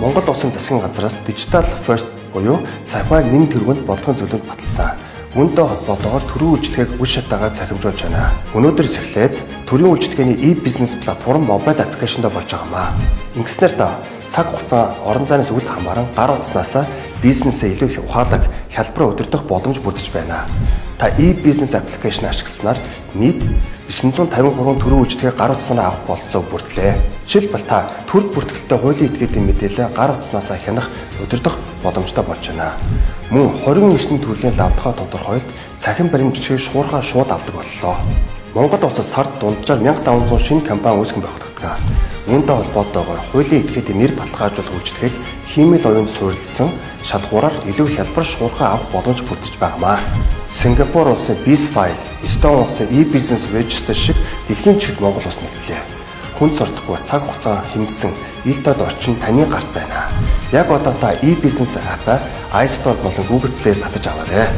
Монгол Улсын засгийн газраас Digital First буюу цахимаар нэн тэргуунд бодлогын зөвлөмж баталсан. Үүнтэй холбоотойгоор төрийн үйлчлэгийг үе шатаагаар цахимжуулж байна. Өнөөдрөөс эхлээд төрийн үйлчлэгээний e-business платформ мобайл аппликейшндээ болж байгаамаа. Ингэснээр та цаг хугацаа орон зайнаас үл хамааран гар утаснаас бизнесээ илүү их ухаалаг хялбар удирдах боломж бүрдэж байна. Та e-business аппликейшн ашигласнаар нийт 953 төрийн үйлчлэгээ гар утаснаа авах болцоог бүрдлээ. Жишээлбэл та төр бүртгэлтэй хуулийн этгээдийн мэдээлэл гар утаснаас хянах удирдах боломжтой болж байна. Мөн 29 төрлийн лавлахаа тодорхойлт цахим баримтчгийг шуурхаа шууд авдаг боллоо. Монгол улсад сард дунджаар 1500 шинэ компани үүсгэн байгуулагддаг. Үүнтэй холбоотойгоор хуулийн этгээдийн нэр баталгаажуулах үйлчлэгийг хиймэл оюунд суурилсан шалгуураар илүү хялбар шуурхаа авах боломж бүрдэж байгаамаа. Сингапур улсын BizFile, Эстони улсын e-business register шиг дэлхийн чигт Монгол улс нэрлэлээ. Хүн суртахгүй цаг хугацаа хэмжсэн ил дод орчин таны гарт байна. Яг одоо та e-business app-а iStore болон Google Play-с татаж аваарай.